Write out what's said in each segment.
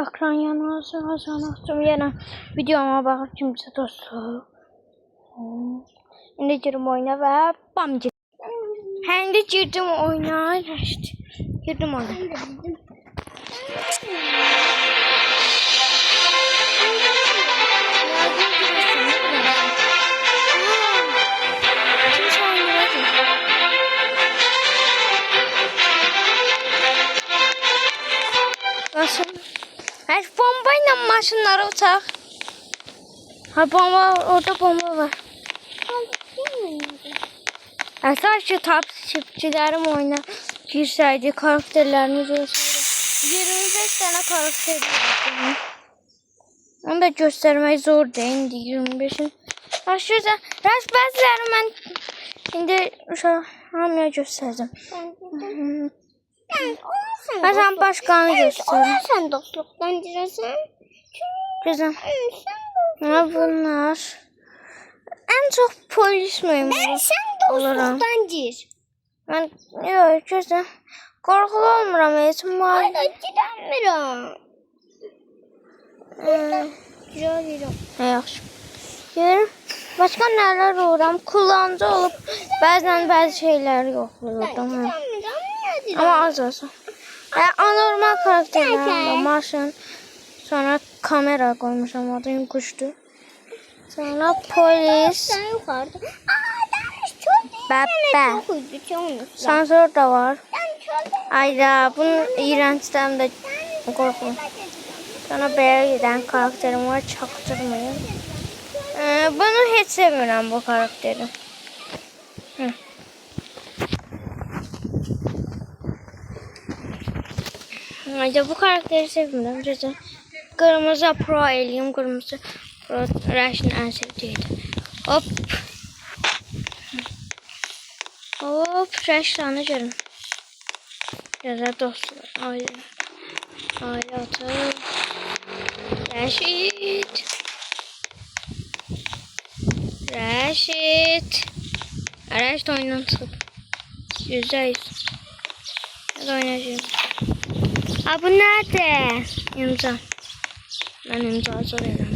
Ekran yanarsa açtım yine videoma bakıp kimse dostlar. Şimdi girdim oyuna ve bam girdim. Hem de girdim oyuna. Girdim oyuna. Nasıl? Her bombayla maşınları uçak. Ha bomba orada bomba var. Sadece takipçilerim oyuna girseydi karakterlerini görseydi. 25 tane karakter var. Onu da göstermek zor değil 25'in. Aşırı bazıları ben şimdi hamıya göstereceğim. Ben başkanı göstereyim. Sen dostluktan girersen. Güzel. Ha bunlar. En çok polis miyim? Sen dostluktan gir. Ben yok güzel. Korkulu olmuram hiç. Hayda giremiyorum. Giriyorum. Yaxşı. Görürüm. Başka neler oluram? Kullanıcı olup bazı şeyler yoxluyordum. Ama az olsun. Anormal karakterler var. Maşın. Sonra kamera koymuşam adım kuştu. Sonra polis. Sen yukarıda. Dermiş çok Bebe. Sansör da var. Ayda bunun iğrençten de korkun. Sonra böyle giden karakterim var. Çaktırmayın. Bunu hiç sevmiyorum bu karakteri. Ayda bu karakteri sevmiyorum. Güzel. Kırmızı pro eliyim. Kırmızı pro Rush'ın en sevdiğiydi. Hop. Hop. Rush tanıcırım. Güzel dostlar. Aile. Aile otur. Reşit. Reşit. Reşit oyundan çıkıp. %100. Hadi oynayacağım. Aa bu nerede? İmza. Ben imza soruyorum.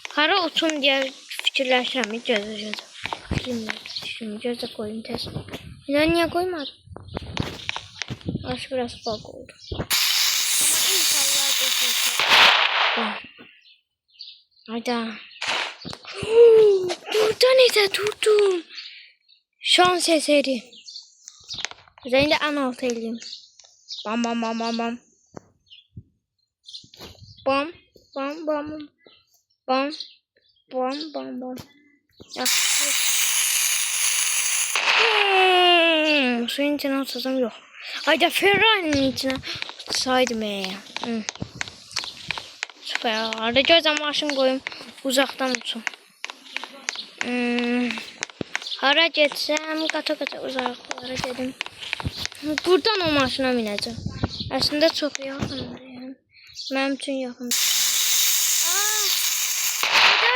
Hara uçum diye fikirləşirəm. Gözə. Şimdi gözə koyayım tez. Neden niye koymadım? Aşı biraz bug oldu. Ama inşallah gözükecek. Hayda. Burada neyse durdum. Şans eseri. Üzerinde en altı eleyim. Bam bam bam bam bam. Bam bam bam bam. Bam bam bam bam. Suyun içine otursam yok. Hayda Ferrari'nin içine otursaydım Süper. Arada gözden maşın koyayım. Uzaktan uçum. Hara geçsem kata uzaklara gedim. Buradan o maşına bineceğim. Aslında çok yakındır yani. Benim için yakın.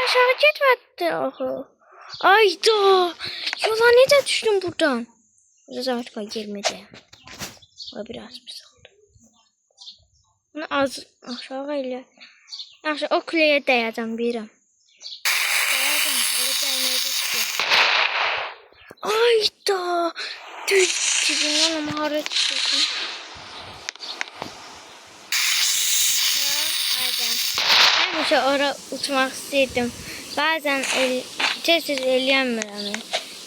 Aşağı gitmedi ahı. Ayda. Yola neden düştüm buradan? Biraz artık girmedi. O biraz pis oldu. Bunu az aşağı ile. Yaxşı o kuleye dəyəcəm bilirəm. Dəyəcəm. Elə dəyməyəcək. Ayda. Düz cibindən ama hara düşüyorsun? Həmişə ora uçmaq istəyirdim. Bazen tez eləyəmirəm.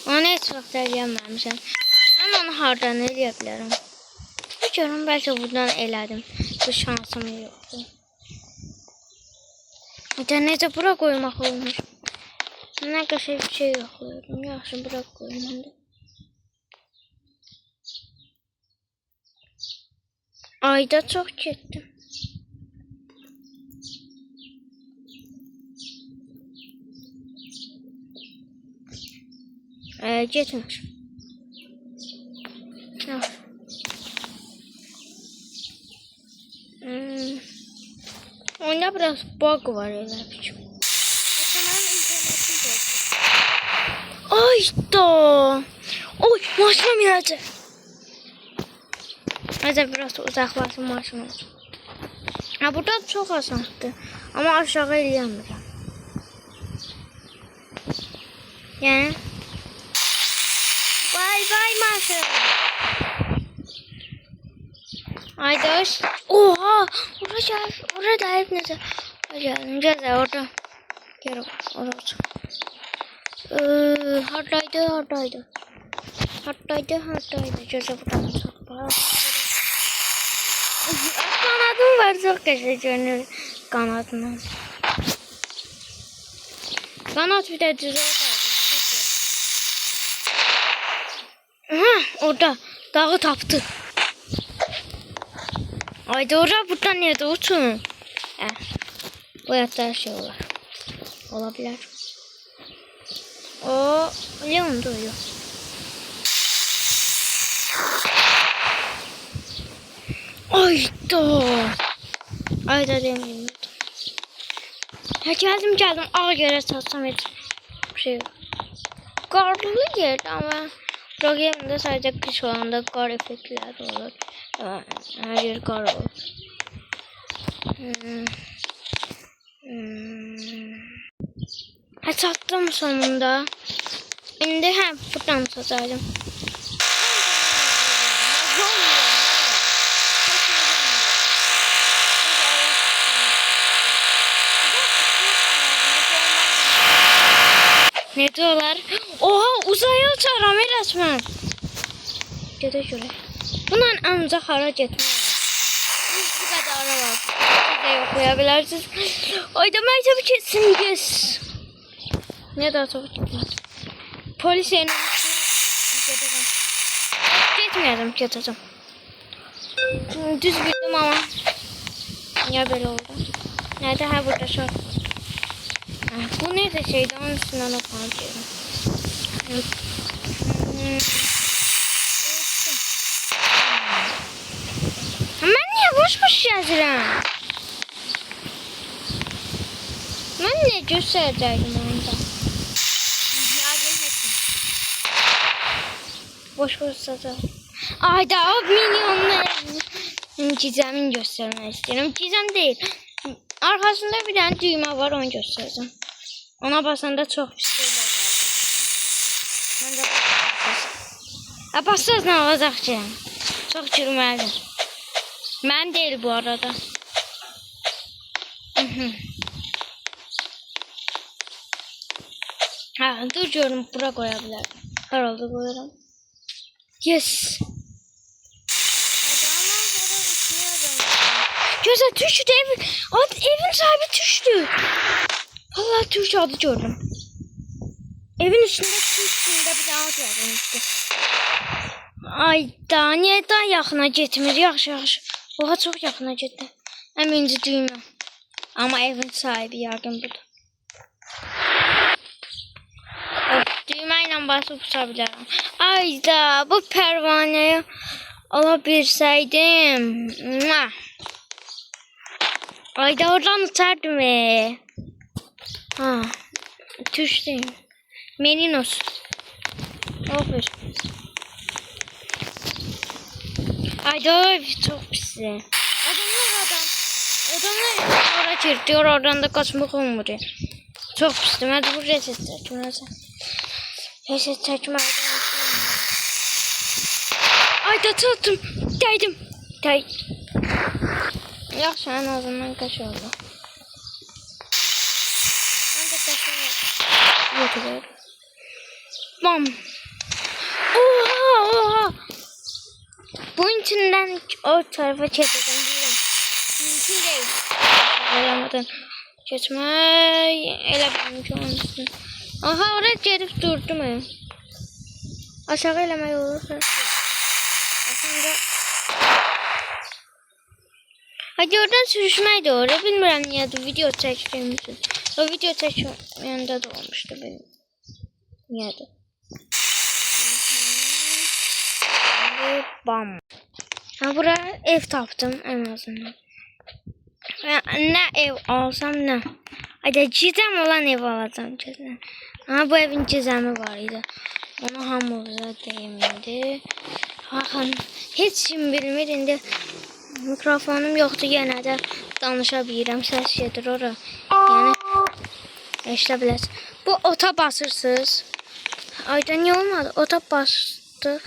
Onu heç vaxt eləyəməmişəm. Mən onu hardan eləyə bilərəm? Görüm, bəlkə buradan elədim. Bu şansım yoxdur. Necə bura qoymaq olmuş? Nə qəşəng bir şey yoxlayıram. Yaxşı, bura qoyum. Ayda çox getdim. Getmir. Onda biraz bug var elə biçim. Ayda. Oy, maşına minəcək. Mesela biraz uzaklaşın maşın olsun. Ha, burada çok asandır. Ama aşağı eləyəmirəm. Yəni. Vay maşın. Aydaş. Oha. Orada da hep neyse. Geldim. Ceza orada. Gel orada. Haradaydı. Ceza buradan çok. Kanadım var, çok güzel görünür kanadından. Kanat bir de düz oldu. Orada dağı tapdı. Ayda orada buradan nerede uçun? Bu hayatta her şey olur. Olabilir. O Leon duyuyor. Ayda demeyeyim. Geldim. Ağa göre satsam hiç bir şey yok. Karlı yer ama programda sadece kış olanda kar efektler olur. Her yer kar olur. Sattım sonunda. Şimdi buradan satacağım. Ne diyorlar? Oha, uzaya uçaram resmen. Gede şöyle. Bundan ancak hara getmək. Bu kadar var. Siz de okuyabilirsiniz. Ayda məktubu keçsin, yes. Ne daha çok gitmez. Polis yerine gitmeyeceğim, getəcəm. Düz bildim ama. Niye böyle oldu? Nerede? Burada şu. Bu neyse şeydi, onun üstünden okumak diyorum. Ben niye boş yazıram? Ben ne göstereceğim onda? Boş satacağım. Ayda o milyonlar çizemin göstermek istiyorum. Çizem değil. Arkasında bir tane düğme var, onu göstereceğim. Ona basanda çok pis şeyler gelecek. Ben de bassaz ne olacak ki? Çok çürümelidir. Ben değil bu arada. Dur diyorum, bura koyabilirim. Herhalde koyarım. Yes. Gözler düştü, evin sahibi düştü. Vallahi Türkçe adı gördüm. Evin üstünde bir daha adı yazılmıştı. Ayda niye daha yaxına getmir? Yaxşı. Oha, çok yaxına getdi. Əminci düymə. Ama evin sahibi yəqin budur. Düymə ilə basıb uça bilərəm. Ayda bu pərvanəyi alabilsəydim. Ayda oradan uçardım. Düştüm. Meninos. Olur. Ayda çok pis. Adamlar oraya çırpıyor, oradan da kaçmak olmuyor. Çok pistim. Hadi bu reset çekme. Reset çekme. Ayda tuttum. Değdim. Yaxşı, en azından kaç oldu. Ben de kaçıyorum. Bam. Oha. Bunun içinden o tarafa çekeceğim. Mümkün değil. Alamadım. Geçmeyi ele mümkün olmuşsun. Aha, oraya gelip durdum. Aşağı elemeyi olursa. Aslında hadi oradan sürüşmeyi de oraya. Bilmiyorum niye de video çektiğimizin. O video çekmeyende de olmuştu benim. Niye de. Bam. Buraya ev taptım en azından. Ne ev alsam ne? Hadi cizem olan ev alacağım cizem. Bu evin cizemi var idi. Ona hamurda değmedi. Baxın, heç kim bilmir. İndi mikrofonum yoxdur, yenə də danışa bilirəm. Səs gedir ora. Yəni eşidə bilərsiniz. Bu ota basırsınız. Ayda niyə olmadı? Ota bastıq.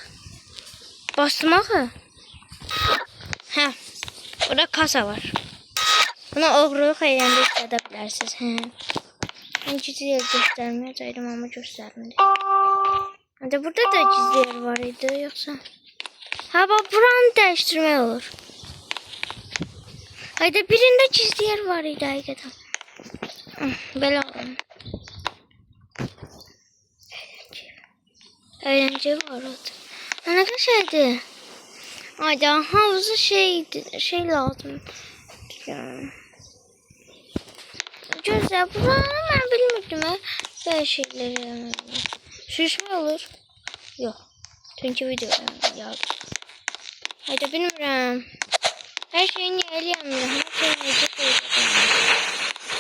Bastım axı. Hə. Burada kasa var. Buna oğurluq eləyəndə istədə bilərsiniz. Hə. Mən gizli yer göstərməyəcəydim, amma göstərmədi. Hadi burada da gizli yer var idi, yoxsa? Ha, bax, buranı dəyişdirmək olur. Hayda, birində gizli yer var idi, həqiqətən. Belə olun. Eğlence var orada. Ne kadar şeydi? Hayda, havuzu şey lazım. Güzel, buranı ben bilmirdim ha. Böyle şeyleri şişme olur. Yok. Çünkü videoda yazdım. Hayda, bilmirəm. Her şeyini eləyəmirəm. Her şeyini necə koyacağım.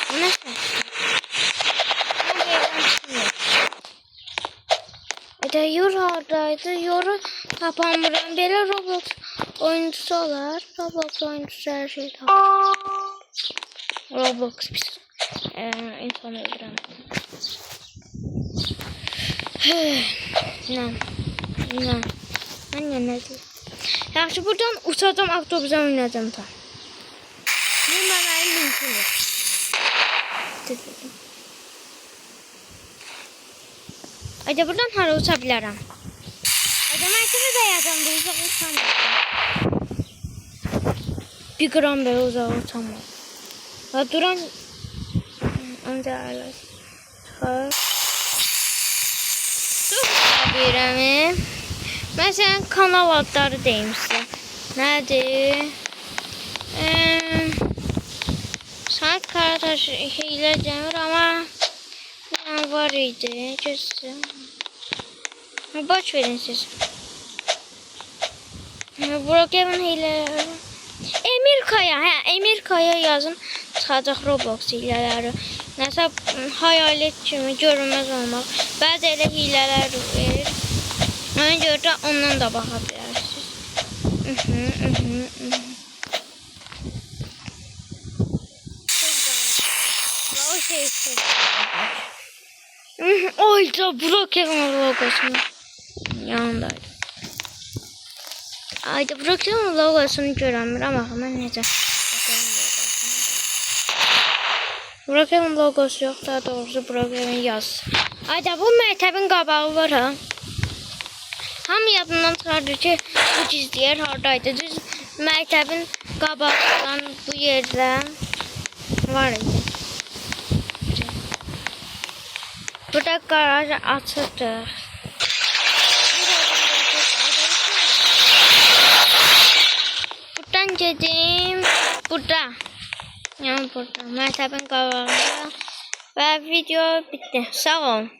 O nə səsdir? Mən evdən çıxmıyorum. Hayda, yor haradaydı. Yoru tapamıram. Belə Roblox oyuncusu olar. Roblox oyuncusu her şey tapır. Roblox pis. İnsan öldürəm. Nə? Mən nə deyim? Yaxşı, buradan uçacağım, avtobusa oynayacağım da. Bu mənim mümkündür. Hayda, buradan hara uça bilərəm? Hayda, mərtəbə dəyəcəm, bu uzaq uçamam. 1 gram belə uzaq uçamam. Ha, duran... Ancaq əyləş. Çıxar. Çox bilirəm. Məsələn, kanal adları deyim sizə. Nədir? Sanki Karataş hiylə demir, amma var idi. Göstərim. Baş verin siz. Brokeman hiylələri. Emir Kaya. Hə, Emir Kaya yazın. Çıxacaq Roblox hiylələri. Nəsə hayalet kimi görünməz olmaq. Bəzi elə hiylələr verir. Ona görə də ondan da baxa bilərsiniz. O şey çok. Oyda Brokeman logosunu yanındaydı. Ayda Brokeman logosunu görəmirəm axı mən necə Brokeman logosu yox, daha doğrusu Brokeman yaz. Ayda bu məktəbin qabağı var ha. Hamı yadından çıxardı ki, bu gizli yer haradaydı. Düz məktəbin qabağından bu yerdə var idi. Burada garaj açıqdır. Buradan gedim. Burada. Yəni burada. Məktəbin qabağında. Və video bitdi. Sağ olun.